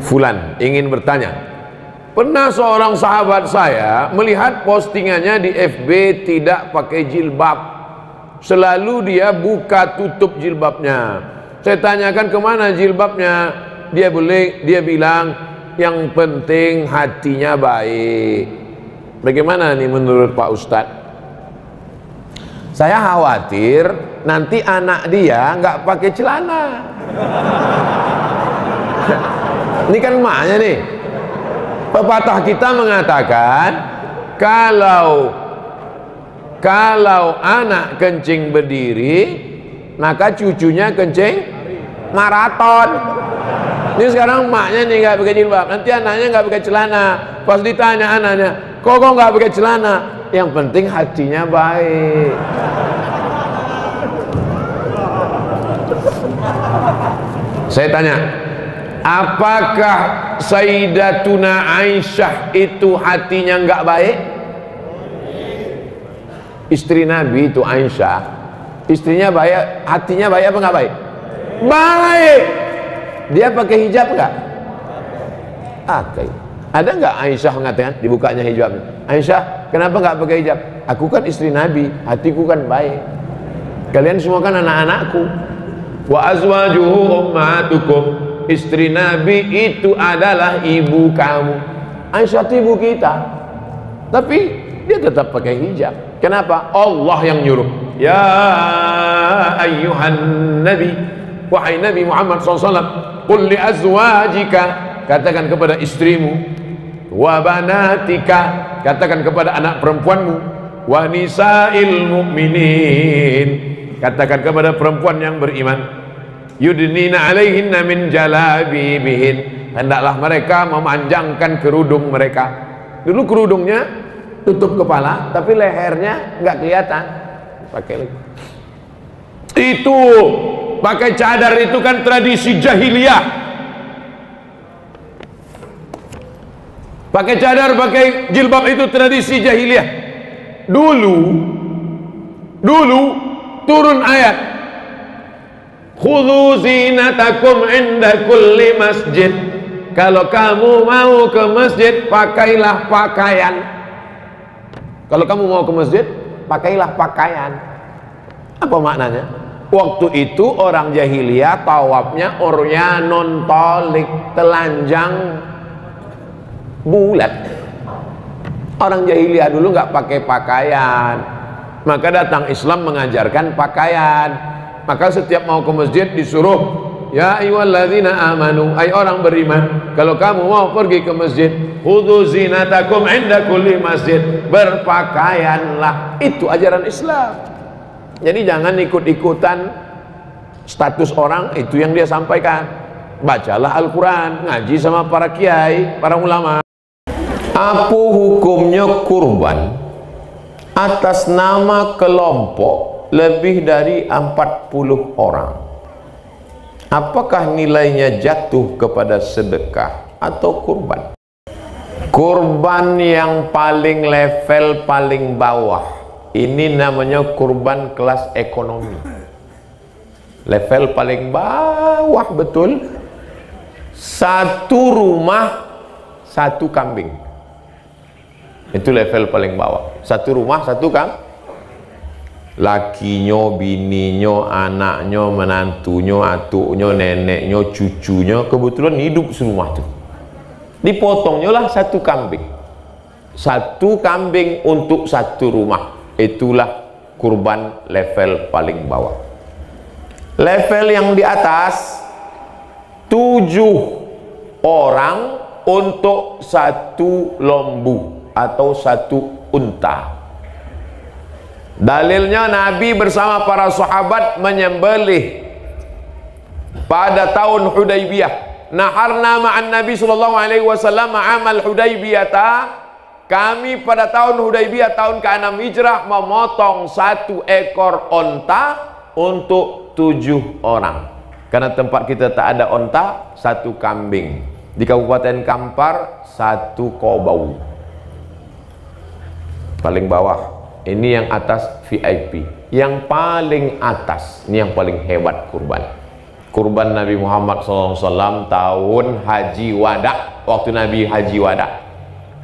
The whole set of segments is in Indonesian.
Fulan ingin bertanya, pernah seorang sahabat saya melihat postingannya di FB tidak pakai jilbab, selalu dia buka tutup jilbabnya. Saya tanyakan kemana jilbabnya, dia bilang yang penting hatinya baik. Bagaimana nih menurut Pak Ustadz? Saya khawatir nanti anak dia nggak pakai celana. Ini kan emaknya nih. Pepatah kita mengatakan kalau anak kencing berdiri, maka cucunya kencing maraton. Ini sekarang emaknya nih nggak pakai jilbab, nanti anaknya nggak pakai celana. Pas ditanya anaknya, kok nggak pakai celana? Yang penting hatinya baik. Saya tanya, apakah Sayyidatuna Aisyah itu hatinya nggak baik? Istri Nabi itu Aisyah, istrinya baik, hatinya baik apa nggak baik? Baik. Dia pakai hijab nggak? Oke. Ada nggak Aisyah mengatakan dibukanya hijabnya? Aisyah, kenapa nggak pakai hijab? Aku kan istri Nabi, hatiku kan baik. Kalian semua kan anak-anakku. Wa azwajuhu ummatukum. Istri Nabi itu adalah ibu kamu. Aisyah itu ibu kita. Tapi dia tetap pakai hijab. Kenapa? Allah yang nyuruh. Ya ayyuhan nabi, wahai Nabi Muhammad SAW, qul li azwajika, katakan kepada istrimu, wa banatika, katakan kepada anak perempuanmu, wa nisa'il mu'minin, katakan kepada perempuan yang beriman, yudnina alaihinna min jalabibihin, hendaklah mereka memanjangkan kerudung mereka. Dulu kerudungnya tutup kepala, tapi lehernya nggak kelihatan. Pakai lagi. Itu pakai cadar itu kan tradisi jahiliyah. Pakai cadar, pakai jilbab itu tradisi jahiliyah. Dulu turun ayat, khudhu zinatakum inda kulli masjid. Kalau kamu mau ke masjid, pakailah pakaian. Kalau kamu mau ke masjid, pakailah pakaian. Apa maknanya? Waktu itu orang jahiliyah tawafnya uryanun tolik, telanjang bulat. Orang jahiliyah dulu nggak pakai pakaian, maka datang Islam mengajarkan pakaian. Maka setiap mau ke masjid disuruh, ya ayyuhalladzina amanu, ay orang beriman, kalau kamu mau pergi ke masjid, khudhu zinatakum inda kulli masjid, berpakaianlah. Itu ajaran Islam. Jadi jangan ikut-ikutan status orang, itu yang dia sampaikan. Bacalah Al-Quran, ngaji sama para kiai, para ulama. Apa hukumnya kurban atas nama kelompok lebih dari 40 orang? Apakah nilainya jatuh kepada sedekah atau kurban? Kurban yang paling level paling bawah, ini namanya kurban kelas ekonomi. Level paling bawah betul. Satu rumah, satu kambing. Itu level paling bawah. Satu rumah, satu kambing. Lakinya, bininya, anaknya, menantunya, atuknya, neneknya, cucunya, kebetulan hidup serumah tuh. Dipotongnya lah satu kambing. Satu kambing untuk satu rumah. Itulah kurban level paling bawah. Level yang di atas, 7 orang untuk satu lembu atau satu unta. Dalilnya Nabi bersama para sahabat menyembelih pada tahun Hudaybiyah. Naharna ma'an Nabi sallallahu alaihi wasallam amal Hudaybiyah. Kami pada tahun Hudaybiyah tahun ke-6 Hijrah memotong 1 ekor onta untuk 7 orang. Karena tempat kita tak ada onta, 1 kambing. Di Kabupaten Kampar 1 kobau. Paling bawah. Ini yang atas VIP. Yang paling atas, ini yang paling hebat kurban. kurban Nabi Muhammad SAW tahun haji wada. Waktu Nabi haji wada,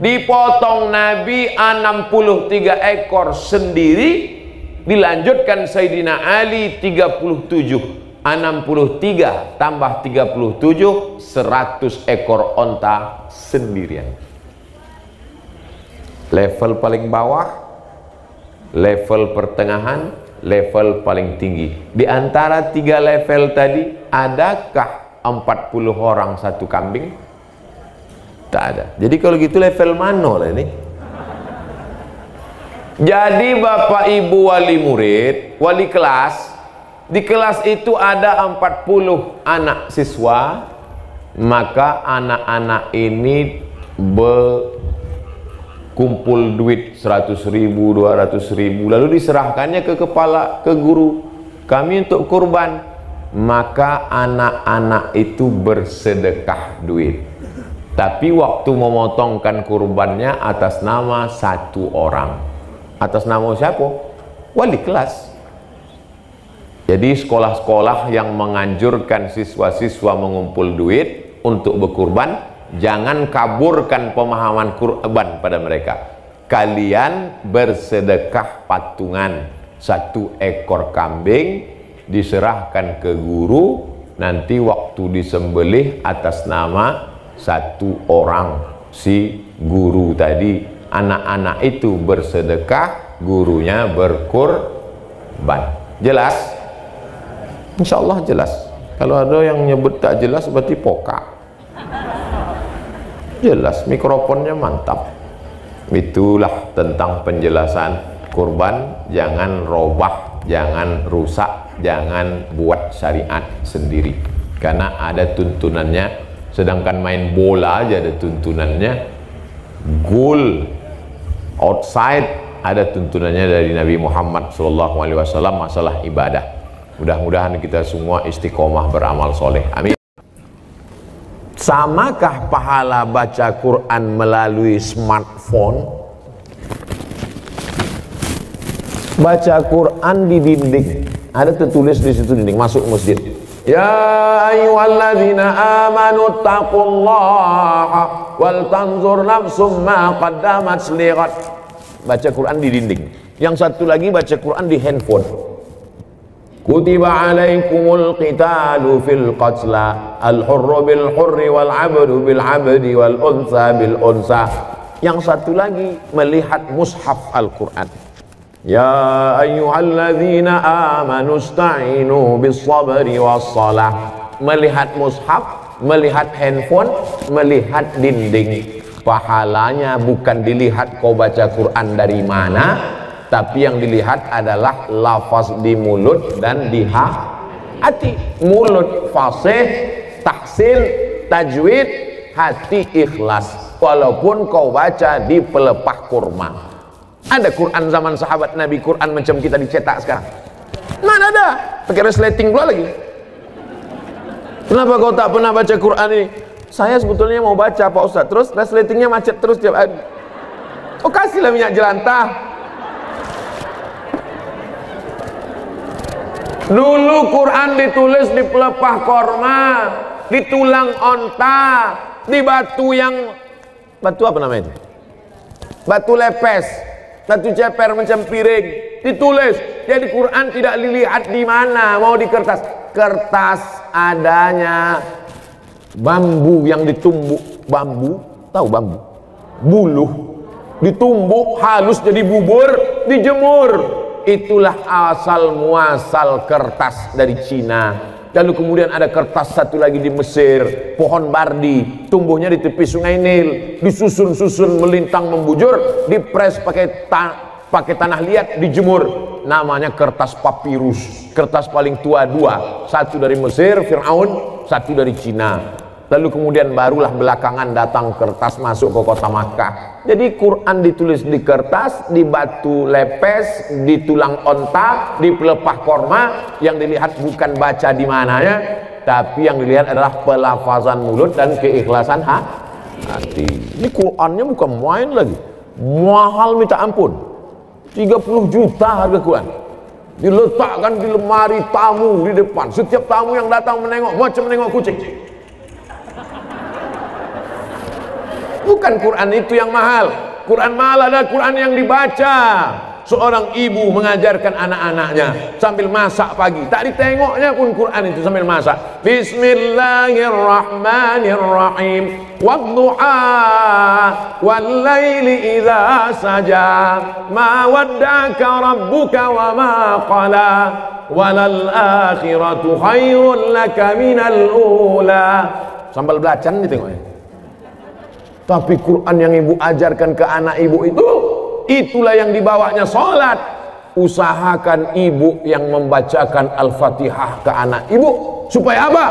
dipotong Nabi 63 ekor sendiri, dilanjutkan Sayyidina Ali 37, 63 tambah 37, 100 ekor onta sendirian. Level paling bawah, level pertengahan, level paling tinggi. Di antara 3 level tadi, adakah 40 orang satu kambing? Tak ada. Jadi kalau gitu level mana lah ini? Jadi Bapak Ibu wali murid, wali kelas, di kelas itu ada 40 anak siswa, maka anak-anak ini kumpul duit 100.000, 200.000, lalu diserahkannya ke kepala, ke guru kami untuk kurban. Maka anak-anak itu bersedekah duit, tapi waktu memotongkan kurbannya atas nama 1 orang. Atas nama siapa? Wali kelas. Jadi sekolah-sekolah yang menganjurkan siswa-siswa mengumpul duit untuk berkurban, jangan kaburkan pemahaman kurban pada mereka. Kalian bersedekah patungan 1 ekor kambing, diserahkan ke guru, nanti waktu disembelih atas nama 1 orang si guru tadi. Anak-anak itu bersedekah, gurunya berkurban. Jelas? Insya Allah jelas. Kalau ada yang nyebut tak jelas berarti poka. Jelas, mikrofonnya mantap. Itulah tentang penjelasan kurban. Jangan robah, jangan rusak, jangan buat syariat sendiri, karena ada tuntunannya. Sedangkan main bola aja ada tuntunannya, goal outside ada tuntunannya dari Nabi Muhammad SAW masalah ibadah. Mudah-mudahan kita semua istiqomah beramal soleh, amin. Samakah pahala baca Quran melalui smartphone? Baca Quran di dinding, ada tertulis di situ dinding, masuk masjid. Ya ayyuhalladzina amanu taqullaha wal tanzur nafsum ma qaddamat lighad. Baca Quran di dinding. Yang satu lagi baca Quran di handphone. Kutiba alaikumul qitalu fil qatla al-hurru bil hurri wal 'abdu bil 'abdi wal unsa bil unsa. Yang satu lagi melihat mushaf Al-Quran. Ya ayyuhalladzina amanu ista'inu bis sabri was salah. Melihat mushaf, melihat handphone, melihat dinding. Pahalanya bukan dilihat kau baca Quran dari mana, tapi yang dilihat adalah lafaz di mulut dan di hati. Mulut fasih, tahsin, tajwid, hati ikhlas. Walaupun kau baca di pelepah kurma. Ada Quran zaman sahabat Nabi, Quran macam kita dicetak sekarang? Mana ada? Pakai resleting pula lagi. Kenapa kau tak pernah baca Quran ini? Saya sebetulnya mau baca Pak Ustaz, terus resletingnya macet terus tiap hari. Oh, kasihlah minyak jelantah. Dulu Quran ditulis di pelepah korma, di tulang onta, di batu yang, batu apa namanya itu? Batu lepes, batu ceper macam piring, ditulis. Jadi Quran tidak dilihat di mana, mau di kertas. Kertas adanya bambu yang ditumbuk, bambu, tahu bambu? Buluh, ditumbuk halus jadi bubur, dijemur. Itulah asal muasal kertas dari Cina. Lalu kemudian ada kertas satu lagi di Mesir, pohon bardi, tumbuhnya di tepi sungai Nil, disusun-susun melintang membujur, dipres pakai tanah liat, dijemur. Namanya kertas papirus. Kertas paling tua 2, satu dari Mesir, Fir'aun, satu dari Cina. Lalu kemudian barulah belakangan datang kertas masuk ke kota Makkah. Jadi Quran ditulis di kertas, di batu lepes, di tulang onta, di pelepah korma. Yang dilihat bukan baca di mananya, tapi yang dilihat adalah pelafazan mulut dan keikhlasan hati. Ini Qurannya bukan main lagi, mahal minta ampun. 30 juta harga Quran. diletakkan di lemari tamu di depan. Setiap tamu yang datang menengok macam menengok kucing. Bukan Quran itu yang mahal. Quran mahal adalah Quran yang dibaca. Seorang ibu mengajarkan anak-anaknya sambil masak pagi. Tak ditengoknya pun Quran itu sambil masak. Bismillahirrahmanirrahim. Wadduha wallaili idza saja. Ma wadda'aka rabbuka wa ma qala. Walal akhiratu khairul laka minal ula. Sambal belacan ditengoknya. Tapi Quran yang ibu ajarkan ke anak ibu itu, itulah yang dibawanya sholat. Usahakan ibu yang membacakan Al-Fatihah ke anak ibu. Supaya apa?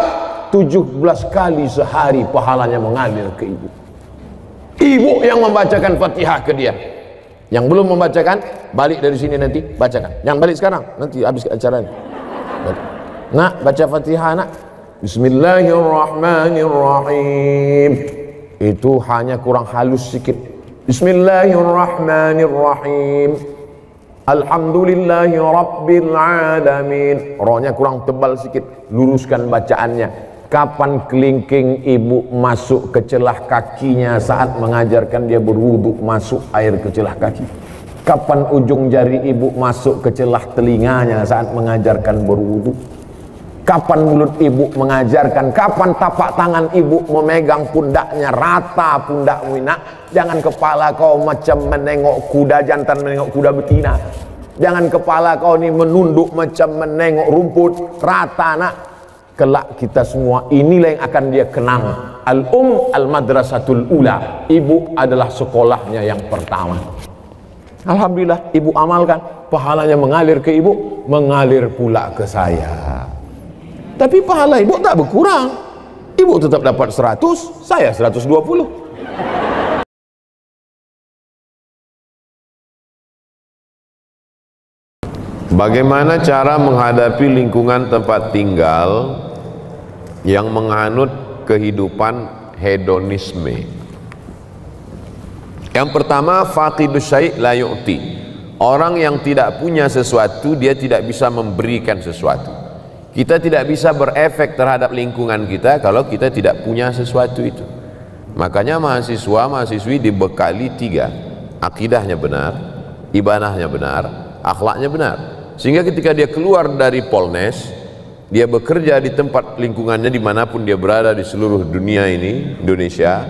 17 kali sehari pahalanya mengalir ke ibu. Ibu yang membacakan Fatihah ke dia. Yang belum membacakan, balik dari sini nanti, bacakan. Yang balik sekarang, nanti habis acara ini. Nak, baca Fatihah nak. Bismillahirrahmanirrahim. Itu hanya kurang halus sedikit. Bismillahirrahmanirrahim. Alhamdulillahi rabbil alamin. Rohnya kurang tebal sedikit. Luruskan bacaannya. Kapan kelingking ibu masuk ke celah kakinya saat mengajarkan dia berwudu, masuk air ke celah kaki? Kapan ujung jari ibu masuk ke celah telinganya saat mengajarkan berwudu? Kapan mulut ibu mengajarkan? Kapan tapak tangan ibu memegang pundaknya? Rata pundakmu nak. Jangan kepala kau macam menengok kuda jantan, menengok kuda betina. Jangan kepala kau ni menunduk macam menengok rumput. Rata nak. Kelak kita semua inilah yang akan dia kenang. Al-madrasatul ula. Ibu adalah sekolahnya yang pertama. Alhamdulillah ibu amalkan. Pahalanya mengalir ke ibu, mengalir pula ke saya. Tapi pahala ibu tak berkurang. Ibu tetap dapat 100, saya 120. Bagaimana cara menghadapi lingkungan tempat tinggal yang menganut kehidupan hedonisme? Yang pertama, faqidus syai' la yu'ti. Orang yang tidak punya sesuatu, dia tidak bisa memberikan sesuatu. Kita tidak bisa berefek terhadap lingkungan kita kalau kita tidak punya sesuatu itu. Makanya mahasiswa-mahasiswi dibekali 3. Akidahnya benar, ibadahnya benar, akhlaknya benar. Sehingga ketika dia keluar dari Polnes, dia bekerja di tempat lingkungannya dimanapun dia berada di seluruh dunia ini, Indonesia,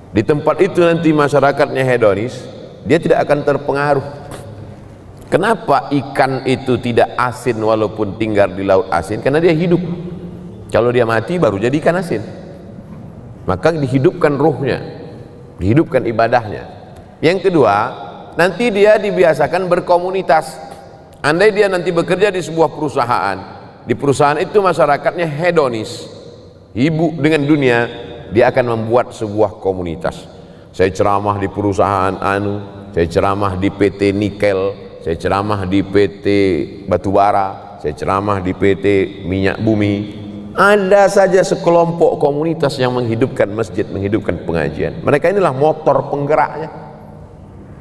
di tempat itu nanti masyarakatnya hedonis, dia tidak akan terpengaruh. Kenapa ikan itu tidak asin walaupun tinggal di laut asin? Karena dia hidup. Kalau dia mati baru jadi ikan asin. Maka dihidupkan ruhnya, dihidupkan ibadahnya. Yang kedua, nanti dia dibiasakan berkomunitas. Andai dia nanti bekerja di sebuah perusahaan, di perusahaan itu masyarakatnya hedonis, sibuk dengan dunia, dia akan membuat sebuah komunitas. Saya ceramah di perusahaan saya ceramah di PT Nikel, saya ceramah di PT Batubara, saya ceramah di PT Minyak Bumi. Ada saja sekelompok komunitas yang menghidupkan masjid, menghidupkan pengajian. Mereka inilah motor penggeraknya.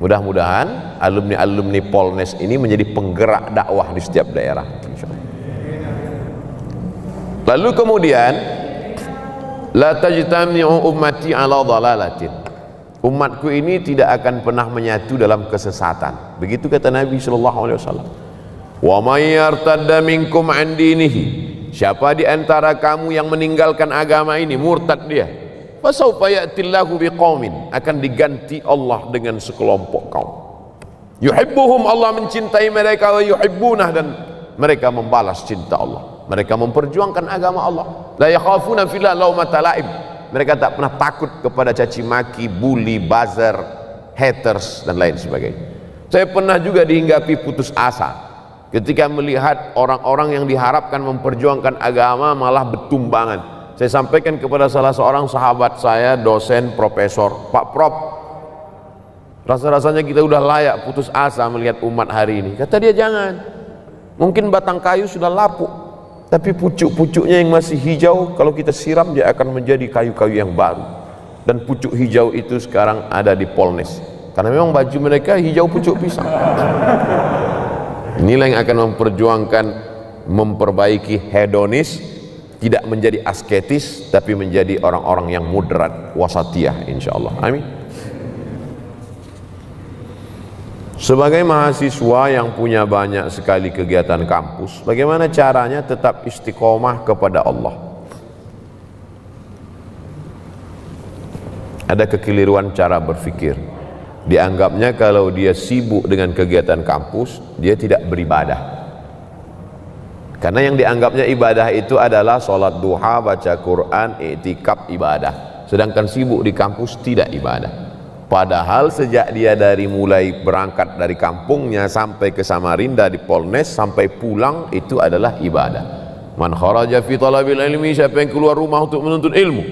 Mudah-mudahan alumni-alumni Polnes ini menjadi penggerak dakwah di setiap daerah. Lalu kemudian, la tajtami'u ummati ala dhalalatin. Umatku ini tidak akan pernah menyatu dalam kesesatan. Begitu kata Nabi sallallahu alaihi wasallam. Wa may yartadda minkum an dinihi. Siapa di antara kamu yang meninggalkan agama ini, murtad dia, fasawfa ya'tillahu biqaumin, akan diganti Allah dengan sekelompok kaum. Yuhibbuhum, Allah mencintai mereka, wa yuhibbunah, dan mereka membalas cinta Allah. Mereka memperjuangkan agama Allah. La yakhafuna fillah laumata laim. Mereka tak pernah takut kepada caci maki, bully, buzzer, haters dan lain sebagainya. Saya pernah juga dihinggapi putus asa ketika melihat orang-orang yang diharapkan memperjuangkan agama malah bertumbangan. Saya sampaikan kepada salah seorang sahabat saya, dosen, profesor, Pak Prof, rasa-rasanya kita udah layak putus asa melihat umat hari ini. Kata dia, jangan, mungkin batang kayu sudah lapuk, tapi pucuk-pucuknya yang masih hijau, kalau kita siram dia akan menjadi kayu-kayu yang baru. Dan pucuk hijau itu sekarang ada di Polnes, karena memang baju mereka hijau pucuk pisang. Inilah yang akan memperjuangkan, memperbaiki hedonis, tidak menjadi asketis, tapi menjadi orang-orang yang moderat, wasatiyah, insyaallah. Amin. Sebagai mahasiswa yang punya banyak sekali kegiatan kampus, bagaimana caranya tetap istiqomah kepada Allah? Ada kekeliruan cara berpikir. Dianggapnya kalau dia sibuk dengan kegiatan kampus, dia tidak beribadah. Karena yang dianggapnya ibadah itu adalah sholat duha, baca Quran, i'tikaf, ibadah. Sedangkan sibuk di kampus tidak ibadah. Padahal sejak dia dari mulai berangkat dari kampungnya sampai ke Samarinda di Polnes sampai pulang itu adalah ibadah. Man kharaja fi talabil ilmi, siapa yang keluar rumah untuk menuntut ilmu,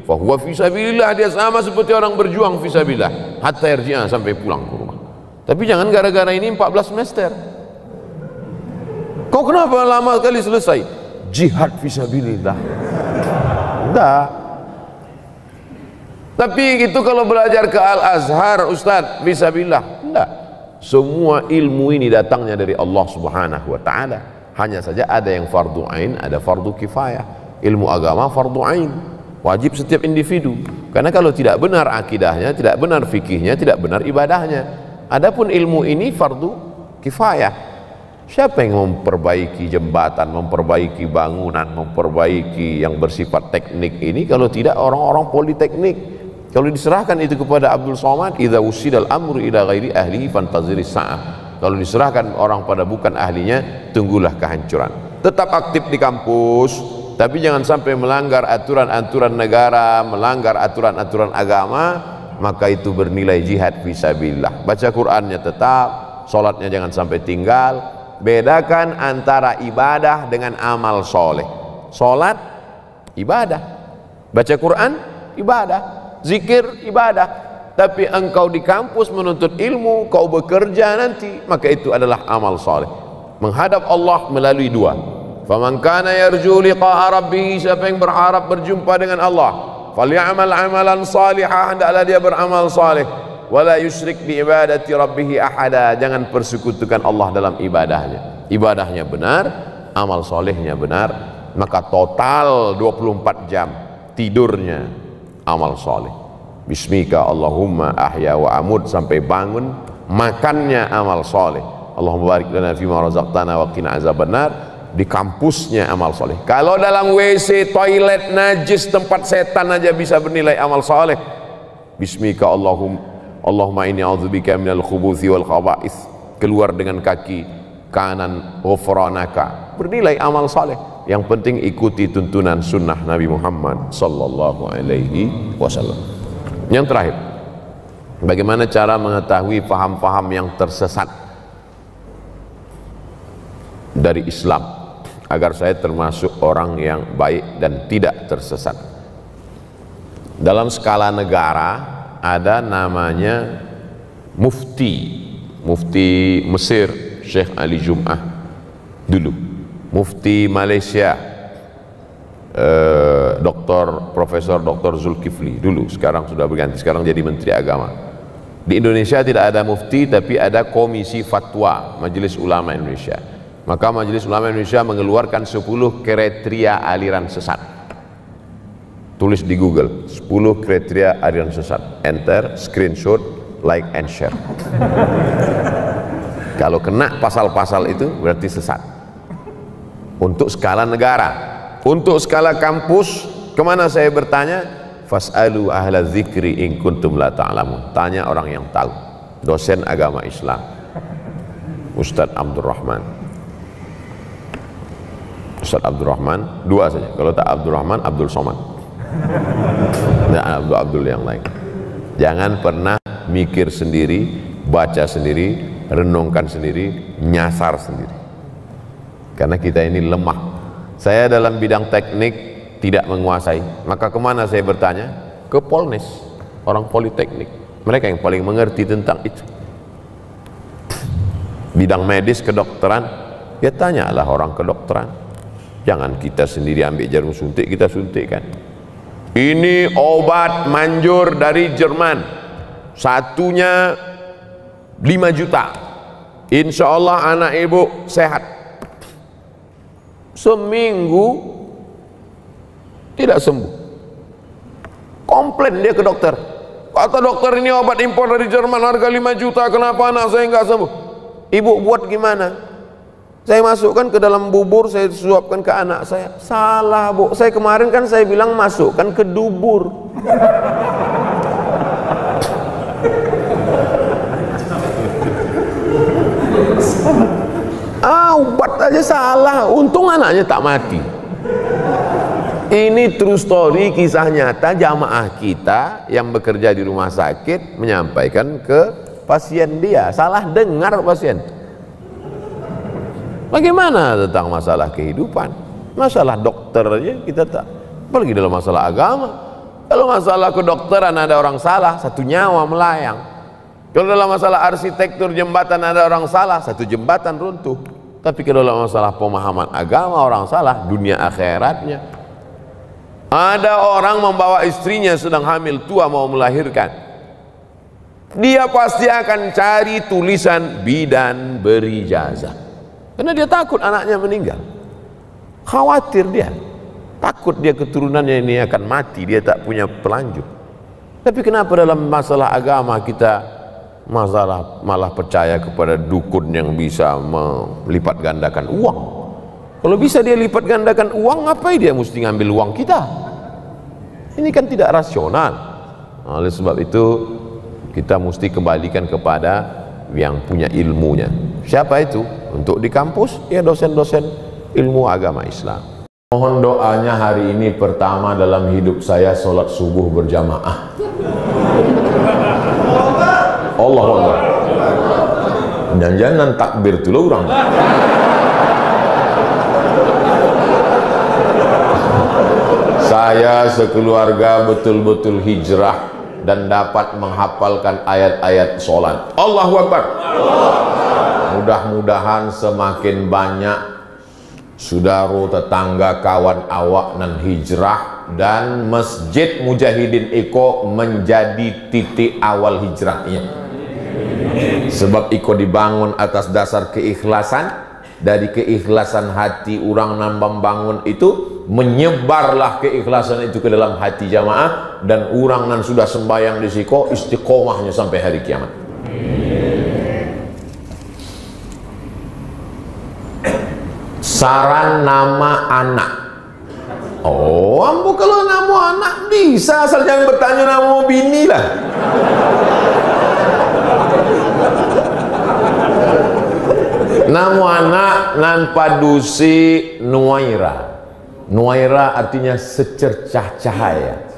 fa huwa fi sabilillah, dia sama seperti orang berjuang fi sabilillah hatta yarji'a, sampai pulang ke rumah. Tapi jangan gara-gara ini 14 semester. Kau kenapa lama kali selesai? Jihad fi sabilillah. Enggak. Tapi itu kalau belajar ke Al-Azhar, Ustadz, fisabilillah. Enggak. Semua ilmu ini datangnya dari Allah Subhanahu wa ta'ala. Hanya saja ada yang fardu ain, ada fardu kifayah. Ilmu agama fardu ain, wajib setiap individu. Karena kalau tidak benar akidahnya, tidak benar fikihnya, tidak benar ibadahnya. Adapun ilmu ini fardu kifayah. Siapa yang memperbaiki jembatan, memperbaiki bangunan, memperbaiki yang bersifat teknik ini kalau tidak orang-orang politeknik? Kalau diserahkan itu kepada Abdul Somad, idza usidal amru ila ghairi ahlihi fantaziris sa'ah. Kalau diserahkan orang pada bukan ahlinya, tunggulah kehancuran. Tetap aktif di kampus, tapi jangan sampai melanggar aturan-aturan negara, melanggar aturan-aturan agama, maka itu bernilai jihad fisabilillah. Baca Qur'annya tetap, sholatnya jangan sampai tinggal. Bedakan antara ibadah dengan amal soleh. Sholat ibadah, baca Quran ibadah, zikir ibadah. Tapi engkau di kampus menuntut ilmu, kau bekerja nanti, maka itu adalah amal soleh. Menghadap Allah melalui dua. Faman kana yarju liqa'a rabbih, siapa yang berharap berjumpa dengan Allah, falyamal amalan salihah, hendaklah dia beramal saleh. Wala yusyrik bi ibadati rabbih ahada, jangan persekutukan Allah dalam ibadahnya. Ibadahnya benar, amal solehnya benar, maka total 24 jam tidurnya amal soleh. Bismika Allahumma ahya wa amut, sampai bangun makannya amal soleh. Allahumma barik lana fima razaqtana wa qina azabannar. Di kampusnya amal soleh. Kalau dalam WC, toilet najis, tempat setan aja bisa bernilai amal soleh. Bismika Allahumma inni a'udzubika minal khubuthi wal khaba'ith, keluar dengan kaki kanan, ghufranaka, bernilai amal saleh. Yang penting ikuti tuntunan sunnah Nabi Muhammad sallallahu alaihi wasallam. Yang terakhir, bagaimana cara mengetahui paham-paham yang tersesat dari Islam agar saya termasuk orang yang baik dan tidak tersesat? Dalam skala negara ada namanya mufti Mesir Syekh Ali Jum'ah dulu, mufti Malaysia Profesor Dr. Zulkifli dulu, sekarang sudah berganti, sekarang jadi Menteri Agama. Di Indonesia tidak ada mufti, tapi ada Komisi Fatwa Majelis Ulama Indonesia. Maka Majelis Ulama Indonesia mengeluarkan 10 kriteria aliran sesat. Tulis di Google 10 kriteria aliran sesat, enter, screenshot, like and share. Kalau kena pasal-pasal itu berarti sesat. Untuk skala negara. Untuk skala kampus, kemana saya bertanya? Fas'alu ahla dzikri in kuntum la ta'lamun. Tanya orang yang tahu. Dosen agama Islam, Ustadz Abdurrahman. Ustadz Abdurrahman, dua saja. Kalau tak Abdurrahman, Abdul Somad. Nah, Abdul yang lain. Jangan pernah mikir sendiri, baca sendiri, renungkan sendiri, nyasar sendiri. Karena kita ini lemah. Saya dalam bidang teknik tidak menguasai, maka kemana saya bertanya? Ke Polnes, orang politeknik. Mereka yang paling mengerti tentang itu. Bidang medis, kedokteran, ya tanyalah orang kedokteran. Jangan kita sendiri ambil jarum suntik, kita suntikkan. Ini obat manjur dari Jerman, satunya 5 juta. insya Allah anak ibu sehat. Seminggu tidak sembuh, komplain dia ke dokter. Kata dokter, ini obat impor dari Jerman harga 5 juta, kenapa anak saya nggak sembuh? Ibu buat gimana? Saya masukkan ke dalam bubur, saya suapkan ke anak saya. Salah bu, saya kemarin kan saya bilang masukkan ke dubur. Obat aja salah, untung anaknya tak mati. Ini true story, kisah nyata jamaah kita yang bekerja di rumah sakit menyampaikan ke pasien dia. Salah dengar pasien. Bagaimana tentang masalah kehidupan? Masalah dokter aja kita tak, apalagi dalam masalah agama. Kalau masalah kedokteran ada orang salah, satu nyawa melayang. Kalau dalam masalah arsitektur jembatan ada orang salah, satu jembatan runtuh. Tapi kalau dalam masalah pemahaman agama orang salah, dunia akhiratnya. Ada orang membawa istrinya sedang hamil tua mau melahirkan, dia pasti akan cari tulisan bidan berijazah, karena dia takut anaknya meninggal. Khawatir dia, takut dia keturunannya ini akan mati, dia tak punya pelanjut. Tapi kenapa dalam masalah agama kita malah percaya kepada dukun yang bisa melipat gandakan uang? Kalau bisa dia lipat gandakan uang, ngapain dia mesti ngambil uang kita? Ini kan tidak rasional. Oleh sebab itu kita mesti kembalikan kepada yang punya ilmunya. Siapa itu? Untuk di kampus, ya dosen-dosen ilmu agama Islam. Mohon doanya hari ini pertama dalam hidup saya sholat subuh berjamaah. Allahu Akbar. Dan jangan takbir dulu orang. Saya sekeluarga betul-betul hijrah dan dapat menghafalkan ayat-ayat sholat. Allahu Akbar. Mudah-mudahan semakin banyak saudara, tetangga, kawan awak nan hijrah, dan Masjid Mujahidin Iko menjadi titik awal hijrahnya. Sebab Iko dibangun atas dasar keikhlasan. Dari keikhlasan hati orang nan membangun itu, menyebarlah keikhlasan itu ke dalam hati jamaah, dan orang nan sudah sembahyang di siko istiqomahnya sampai hari kiamat. Saran nama anak. Oh, ambo kalau nama anak bisa, asal jangan bertanya nama bini lah. Nama anak nan padusi Nuaira. Nuaira artinya secercah cahaya,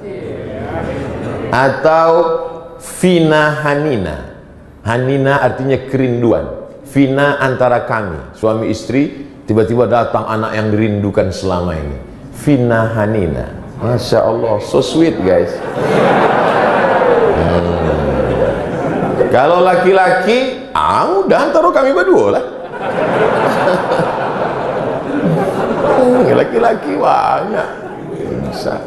atau Vina Hanina. Hanina artinya kerinduan. Vina antara kami, suami istri, tiba-tiba datang anak yang dirindukan selama ini. Vina Hanina. Masya Allah, so sweet guys. Kalau laki-laki, udah antara kami berdua lah. Laki-laki banyak bisa.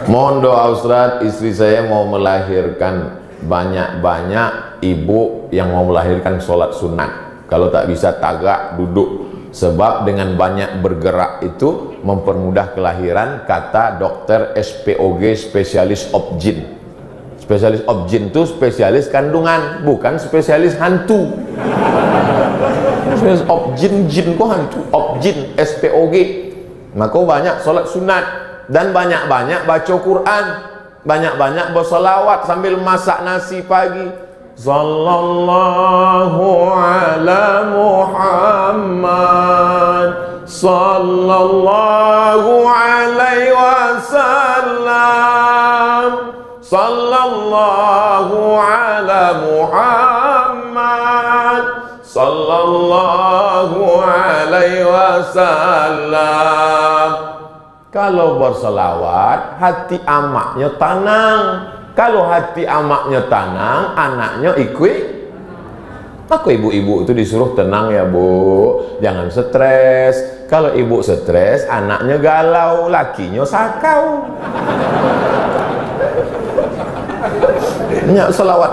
Mohon doa Ustaz, istri saya mau melahirkan, banyak-banyak ibu yang mau melahirkan sholat sunat. Kalau tak bisa tagak, duduk. Sebab dengan banyak bergerak itu mempermudah kelahiran, kata dokter SPOG, spesialis obgyn. Spesialis obgyn itu spesialis kandungan, bukan spesialis hantu. Spesialis obgyn, jin kok hantu, obgyn, SPOG. Maka banyak sholat sunat, dan banyak-banyak baca Quran, banyak-banyak bersolawat sambil masak nasi pagi. Sallallahu ala Muhammad, sallallahu alaihi wasallam, sallallahu ala Muhammad, sallallahu alaihi wasallam. Kalau berselawat, hati amaknya tenang. Kalau hati amaknya tenang, anaknya ikut. Maka ibu-ibu itu disuruh tenang ya bu, jangan stres. Kalau ibu stres, anaknya galau, lakinya sakau. Banyak selawat.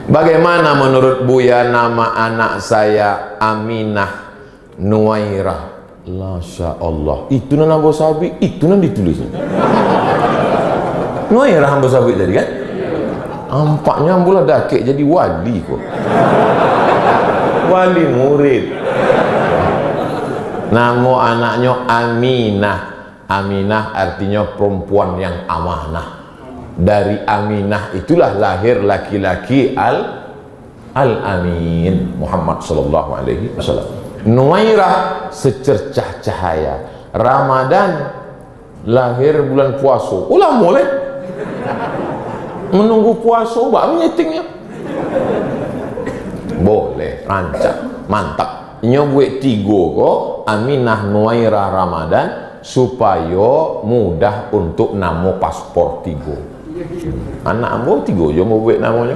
Bagaimana menurut Buya nama anak saya Aminah Nuwairah? Masya Allah, itu nan Ambo Sabik, itu nan ditulisnya. Nuwairah Ambo Sabik tadi kan? Ampaknya Ambo lah dakik jadi wali kok. Wali murid. Nama anaknya Aminah. Aminah artinya perempuan yang amanah. Dari Aminah itulah lahir laki-laki Al-Amin Muhammad sallallahu alaihi wasallam. Nuwairah secercah cahaya. Ramadan lahir bulan puasa. Ulah mulai menunggu puasa baru nyetingnya. Boleh, rancak, mantap. Nyo buat 3 kok Aminah Nuwairah Ramadan supaya mudah untuk namo paspor 3. Anak Ambo 3 je mau buat namanya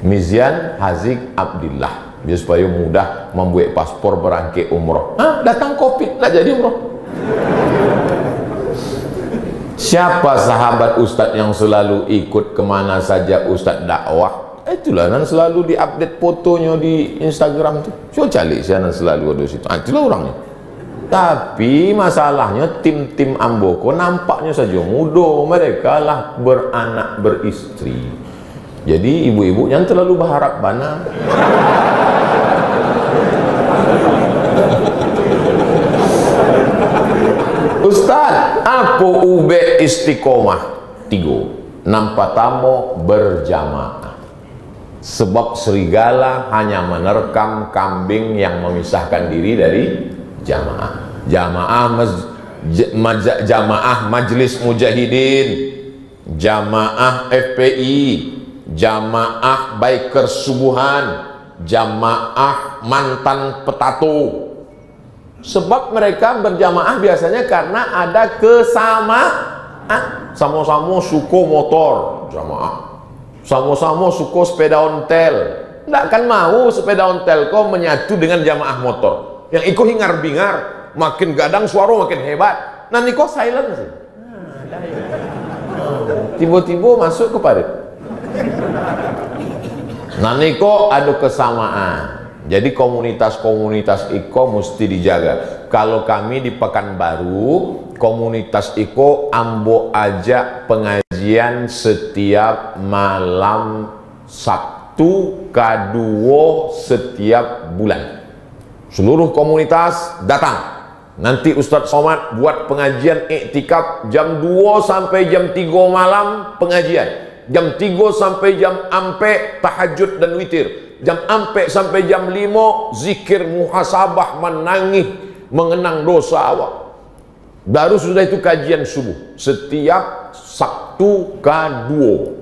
Mizian Haziq Abdillah, biar supaya mudah membuat paspor berangkit umroh. Datang COVID lah jadi umroh. Siapa sahabat Ustadz yang selalu ikut kemana saja Ustadz dakwah? Itulah nan selalu diupdate fotonya di Instagram tuh. Coba cari saya nan selalu ada situ. Itulah orangnya. Tapi masalahnya tim-tim Amboko nampaknya saja muda, mereka lah beranak beristri. Jadi ibu-ibu yang terlalu berharap bana. Ustaz, apa ube istiqomah? 3. Nampak tamu berjamaah. Sebab serigala hanya menerkam kambing yang memisahkan diri dari jamaah. Jamaah Majlis Mujahidin, jamaah FPI, jamaah Bikers Subuhan, jamaah mantan petato. Sebab mereka berjamaah biasanya karena ada kesamaan. Sama-sama suka motor, jamaah. Sama-sama suka sepeda ontel. Tidak akan mau sepeda ontel kau menyatu dengan jamaah motor. Yang ikut hingar-bingar, makin gadang suara makin hebat. Nanti kok silent sih. Tiba-tiba masuk ke parit. Nanti kok ada kesamaan. Jadi komunitas-komunitas Iko mesti dijaga. Kalau kami di Pekanbaru, komunitas Iko Ambo ajak pengajian setiap malam Sabtu K2 setiap bulan. Seluruh komunitas datang. Nanti Ustadz Somad buat pengajian iktikaf jam 2 sampai jam 3 malam pengajian. Jam 3 sampai jam ampe tahajud dan witir. Jam ampe sampai jam 5 zikir muhasabah, menangis, mengenang dosa awak. Baru sudah itu kajian subuh. Setiap Sabtu K2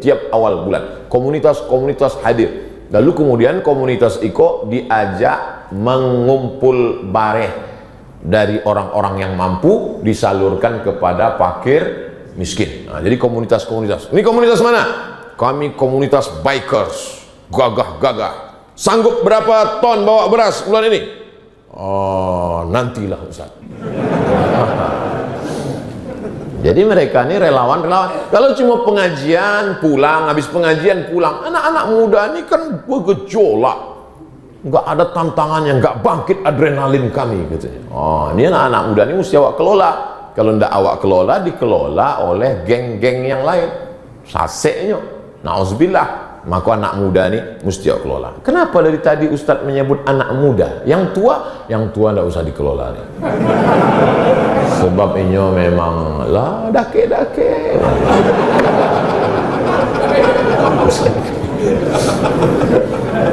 tiap awal bulan. Komunitas-komunitas hadir. Lalu kemudian komunitas Iko diajak mengumpul bareh dari orang-orang yang mampu disalurkan kepada fakir miskin. Nah, jadi komunitas-komunitas. Ini komunitas mana? Kami komunitas bikers, gagah-gagah. Sanggup berapa ton bawa beras bulan ini? Oh, nantilah Ustaz. Jadi mereka ini relawan-relawan. Kalau cuma pengajian pulang, habis pengajian pulang, anak-anak muda ini kan bergejolak, nggak ada tantangannya, nggak bangkit adrenalin kami katanya. Oh, ini anak-anak muda ini mesti awak kelola. Kalau ndak awak kelola, dikelola oleh geng-geng yang lain. Saseknya, nauzubillah. Maka anak muda ini mesti awak kelola. Kenapa dari tadi Ustadz menyebut anak muda? Yang tua ndak usah dikelola nih. Sebab ini memang lah dake-dake.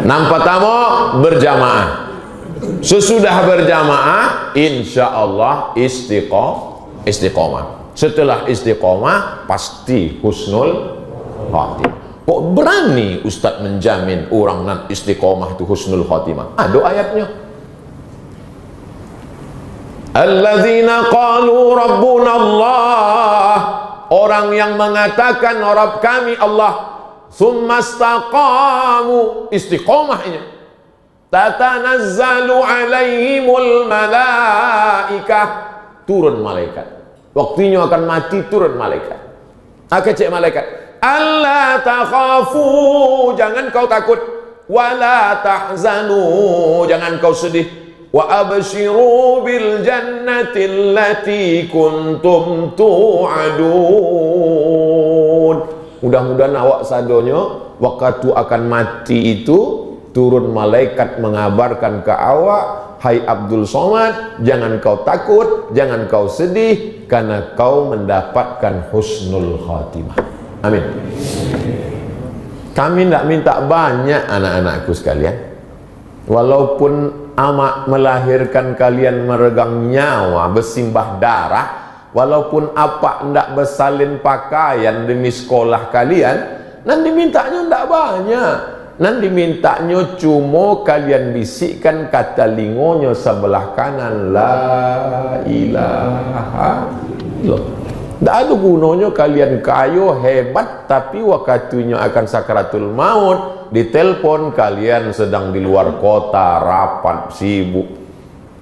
Nampak tamu berjamaah. Sesudah berjamaah, insya Allah istiqomah. Setelah istiqomah, pasti husnul khatimah. Kok berani Ustadz menjamin orang nan istiqomah itu husnul khatimah? Ada ayatnya. Alladzina qalu rabbuna Allah, orang yang mengatakan Rabb kami Allah, summa istaqamu, istiqomah ini, tatanazzalu alaihimul malaikah, turun malaikat. Waktunya akan mati, turun malaikat. Cek malaikat, alla takhafu, jangan kau takut, wala tahzanu, jangan kau sedih, wa abshiru bil jannati allati kuntum tu'adun. Mudah-mudahan awak sadonyo waktu akan mati itu turun malaikat mengabarkan ke awak, hai Abdul Somad, jangan kau takut, jangan kau sedih, karena kau mendapatkan husnul khatimah. Amin. Kami tidak minta banyak anak-anakku sekalian. Walaupun amak melahirkan kalian meregang nyawa, bersimbah darah, walaupun apa tidak bersalin pakaian demi sekolah kalian, nanti mintanya tidak banyak. Nanti mintanya cuma kalian bisikkan kata lingonya sebelah kanan, la ilaha illallah. Tak ada gunanya kalian kayo hebat, tapi waktunya akan sakaratul maut, ditelepon kalian sedang di luar kota, rapat, sibuk.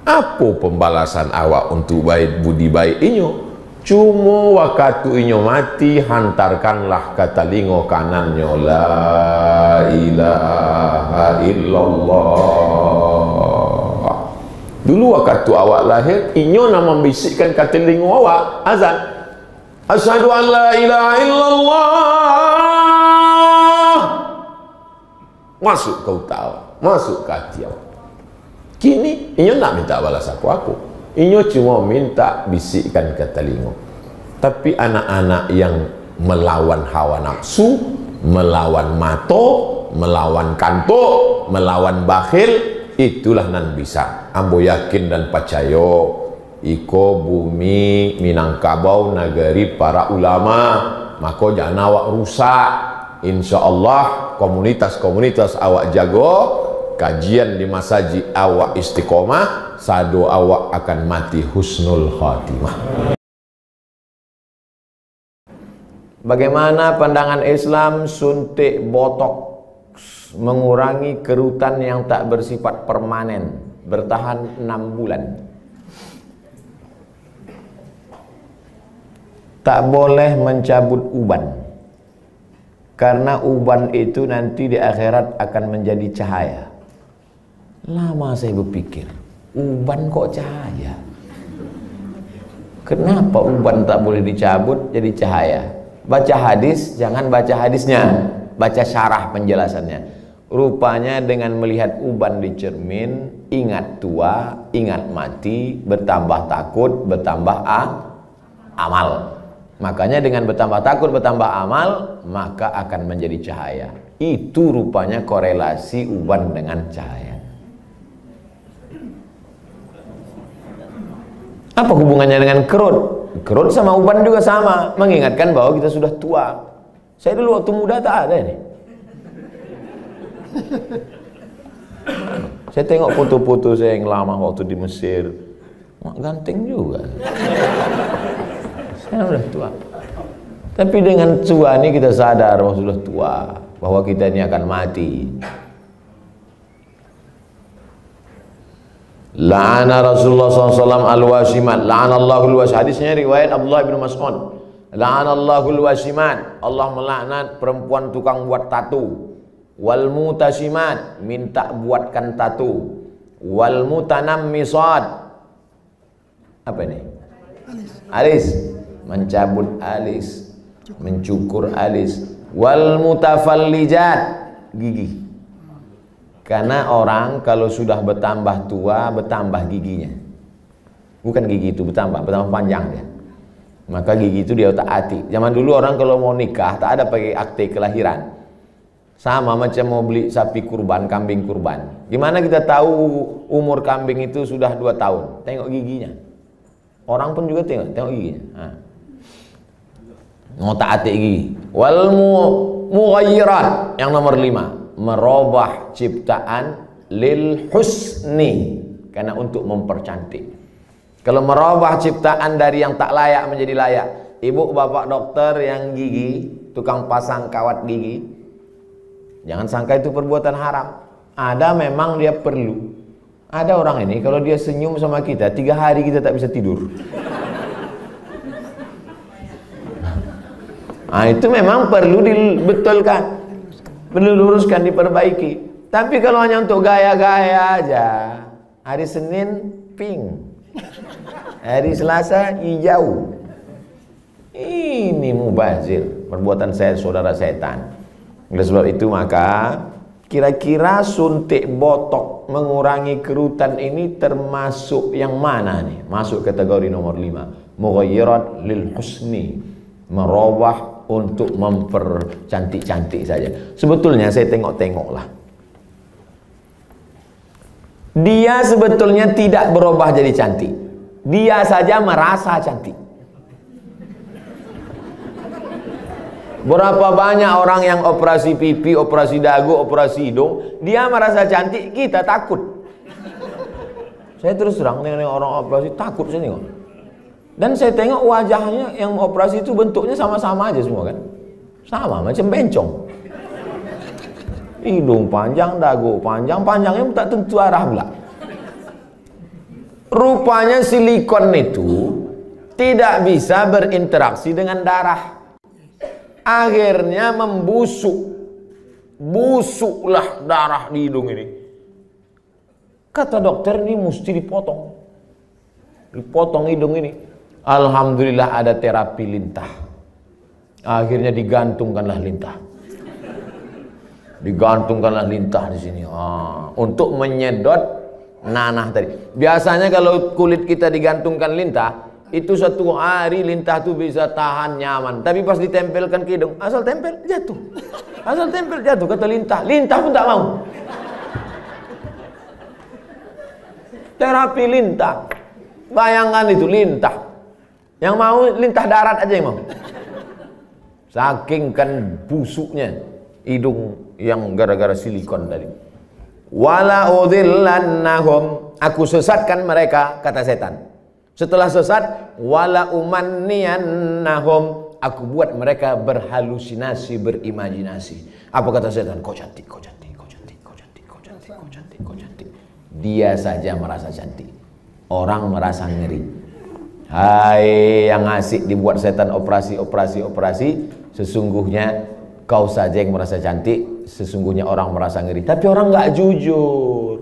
Apa pembalasan awak untuk baik budi baik inyo? Cuma waktu inyo mati, hantarkanlah kata lingo kanannya, la ilaha illallah. Dulu waktu awak lahir, inyo nama membisikkan kata lingo awak, azan. Asyhadu an la ilaha illallah. Masuk kau tahu, masuk ke hati awak. Kini inyo nak minta balas aku. Inyo cuma minta bisikkan ke telinga. Tapi anak-anak yang melawan hawa nafsu, melawan mato, melawan kantuk, melawan bakhil, itulah nan bisa. Ambo yakin dan percaya iko bumi Minangkabau negeri para ulama, maka jangan awak rusak. Insya Allah komunitas-komunitas awak jago, kajian di masjid awak istiqomah, sado awak akan mati husnul khatimah. Bagaimana pandangan Islam suntik botok mengurangi kerutan yang tak bersifat permanen, bertahan 6 bulan? Tak boleh mencabut uban, karena uban itu nanti di akhirat akan menjadi cahaya. Lama saya berpikir, uban kok cahaya? Kenapa uban tak boleh dicabut jadi cahaya? Baca hadis, jangan baca hadisnya, baca syarah penjelasannya. Rupanya dengan melihat uban di cermin, ingat tua, ingat mati, bertambah takut, bertambah amal. Makanya dengan bertambah takut, bertambah amal, maka akan menjadi cahaya. Itu rupanya korelasi uban dengan cahaya. Apa hubungannya dengan kerut? Kerut sama uban juga sama, mengingatkan bahwa kita sudah tua. Saya dulu waktu muda tak ada ini. Saya tengok foto-foto saya yang lama waktu di Mesir, ganteng juga. Sekarang sudah tua. Tapi dengan tua ini kita sadar bahwa sudah tua, bahwa kita ini akan mati. La'ana Rasulullah SAW al-wasimat, la'anallahu al-wasimat. Hadisnya riwayat Abdullah bin Mas'ud. La'anallahu al-wasimat, Allah melaknat perempuan tukang buat tato. Wal mutasimat, minta buatkan tato. Wal mutanammisat, apa ini? Alis, mencabut alis, mencukur alis. Wal mutafallijat, gigi. Karena orang kalau sudah bertambah tua, bertambah giginya. Bukan gigi itu bertambah panjang dia. Maka gigi itu dia otak-atik. Zaman dulu orang kalau mau nikah tak ada pakai akte kelahiran. Sama macam mau beli sapi kurban, kambing kurban. Gimana kita tahu umur kambing itu sudah 2 tahun? Tengok giginya. Orang pun juga tengok giginya. Ngotak-atik gigi. Wal mughayyirat, yang nomor 5. Merubah ciptaan lil husni, karena untuk mempercantik. Kalau merubah ciptaan dari yang tak layak menjadi layak. Ibu bapak dokter yang gigi, tukang pasang kawat gigi, jangan sangka itu perbuatan haram. Ada memang dia perlu. Ada orang ini kalau dia senyum sama kita 3 hari kita tak bisa tidur. Nah, itu memang perlu dibetulkan, perlu luruskan, diperbaiki. Tapi kalau hanya untuk gaya-gaya aja, hari Senin pink, hari Selasa hijau, ini mubazir, perbuatan saya saudara setan. Oleh sebab itu maka kira-kira suntik botok mengurangi kerutan ini termasuk yang mana nih? Masuk kategori nomor 5, mughayyirat lil husni, merubah untuk mempercantik-cantik saja. Sebetulnya saya tengok-tengoklah, dia sebetulnya tidak berubah jadi cantik, dia saja merasa cantik. Berapa banyak orang yang operasi pipi, operasi dagu, operasi hidung, dia merasa cantik, kita takut. Saya terus terang nengok orang operasi, takut saya tengok. Dan saya tengok wajahnya yang operasi itu bentuknya sama-sama aja semua kan, sama macam bencong. Hidung panjang, dagu panjang, panjangnya tak tentu arah pula. Rupanya silikon itu tidak bisa berinteraksi dengan darah. Akhirnya membusuk, busuklah darah di hidung ini. Kata dokter, ini mesti dipotong, dipotong hidung ini. Alhamdulillah ada terapi lintah. Akhirnya digantungkanlah lintah, digantungkanlah lintah di sini untuk menyedot nanah tadi. Biasanya kalau kulit kita digantungkan lintah, itu satu hari lintah itu bisa tahan nyaman. Tapi pas ditempelkan ke hidung, asal tempel jatuh, asal tempel jatuh. Kata lintah, lintah pun tak mau. Terapi lintah, bayangkan itu lintah. Yang mau lintah darat aja yang mau. Saking kan busuknya hidung yang gara-gara silikon tadi. Wala udhillannahum, aku sesatkan mereka, kata setan. Setelah sesat, wala umanniyannahum, aku buat mereka berhalusinasi, berimajinasi. Apa kata setan? Kau cantik, kau cantik, kau cantik, kau cantik, kau cantik, kau cantik, kau cantik. Dia saja merasa cantik, orang merasa ngeri. Hai yang asik dibuat setan operasi, sesungguhnya kau saja yang merasa cantik, sesungguhnya orang merasa ngeri. Tapi orang nggak jujur.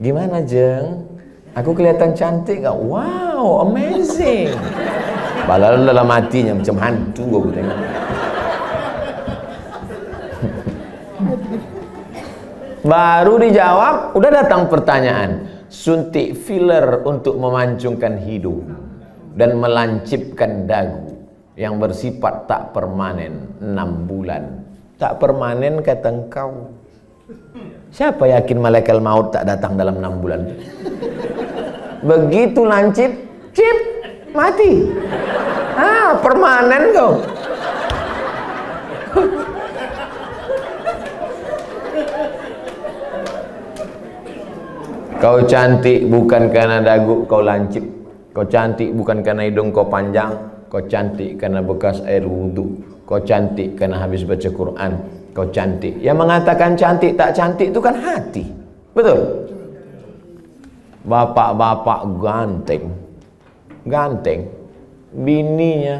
Gimana Jeng? Aku kelihatan cantik gak? Wow, amazing. Padahal dalam hatinya macam hantu aku tengok. Baru dijawab, udah datang pertanyaan. Suntik filler untuk memancungkan hidung dan melancipkan dagu yang bersifat tak permanen 6 bulan. Tak permanen kata engkau. Siapa yakin malaikat maut tak datang dalam 6 bulan? Begitu lancip, cip, mati. Permanen kau. Kau cantik bukan karena dagu kau lancip. Kau cantik bukan karena hidung kau panjang. Kau cantik karena bekas air wudhu. Kau cantik karena habis baca Quran. Kau cantik. Yang mengatakan cantik tak cantik itu kan hati. Betul? Bapak-bapak ganteng, ganteng, bininya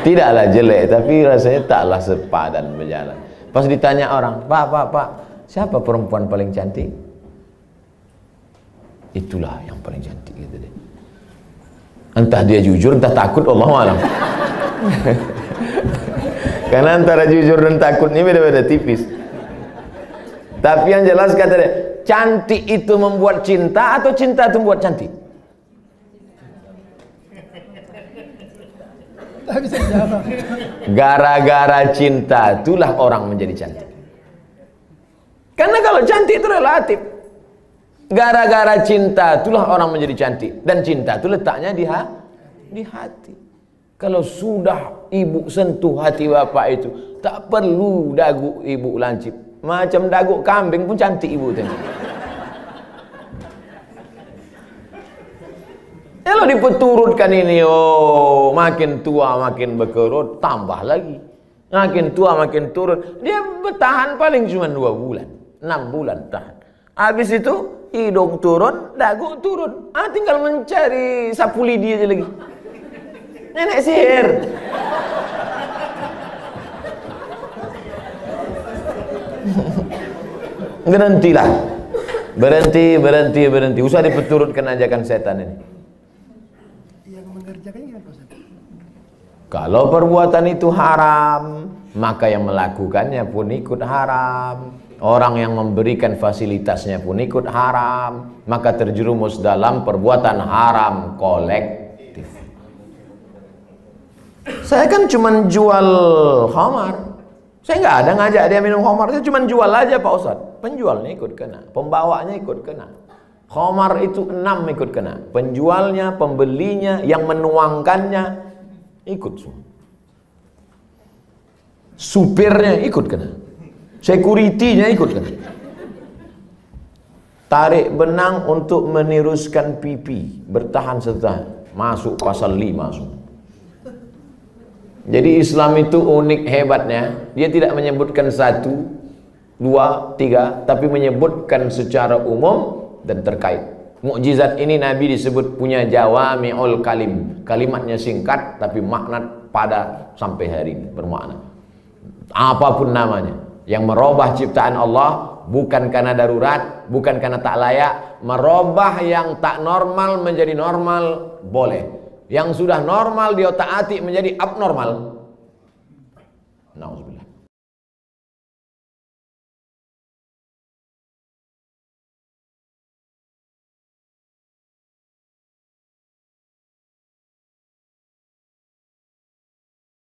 tidaklah jelek, tapi rasanya taklah sepadan berjalan. Pas ditanya orang, Pak, siapa perempuan paling cantik? Itulah yang paling cantik gitu deh. Entah dia jujur, entah takut, Allahu a'lam. Karena antara jujur dan takut ini beda-beda tipis. Tapi yang jelas kata dia, cantik itu membuat cinta atau cinta itu membuat cantik? Gara-gara cinta itulah orang menjadi cantik. Karena kalau cantik itu relatif. Gara-gara cinta itulah orang menjadi cantik. Dan cinta itu letaknya di hati. Kalau sudah ibu sentuh hati bapak itu, tak perlu dagu ibu lancip. Macam dagu kambing pun cantik ibu tengok. Kalau dipeturutkan ini, makin tua makin berkerut, tambah lagi. Makin tua makin turun. Dia bertahan paling cuma 2 bulan, 6 bulan tahan. Habis itu hidung turun, dagu turun. Tinggal mencari sapu lidi aja lagi. Nenek sihir. Berhentilah. Berhenti. Usah dipeturutkan ajakan setan ini. Yang mengerjakannya kan, Ustaz? Kalau perbuatan itu haram, maka yang melakukannya pun ikut haram. Orang yang memberikan fasilitasnya pun ikut haram, maka terjerumus dalam perbuatan haram kolektif. Saya kan cuma jual khamar. Saya nggak ada ngajak dia minum khamar, saya cuma jual aja Pak Ustadz. Penjualnya ikut kena, pembawanya ikut kena. Khamar itu 6 ikut kena. Penjualnya, pembelinya, yang menuangkannya ikut semua. Supirnya ikut kena. Security-nya ikut kena. Tarik benang untuk meniruskan pipi, bertahan setahun, masuk pasal 5 semua. Jadi Islam itu unik hebatnya, dia tidak menyebutkan 1, 2, 3, tapi menyebutkan secara umum dan terkait. Mukjizat ini Nabi disebut punya jawami'ul kalim, kalimatnya singkat tapi makna padat sampai hari ini bermakna. Apapun namanya, yang merubah ciptaan Allah bukan karena darurat, bukan karena tak layak, merubah yang tak normal menjadi normal boleh. Yang sudah normal dia taati menjadi abnormal. Nah,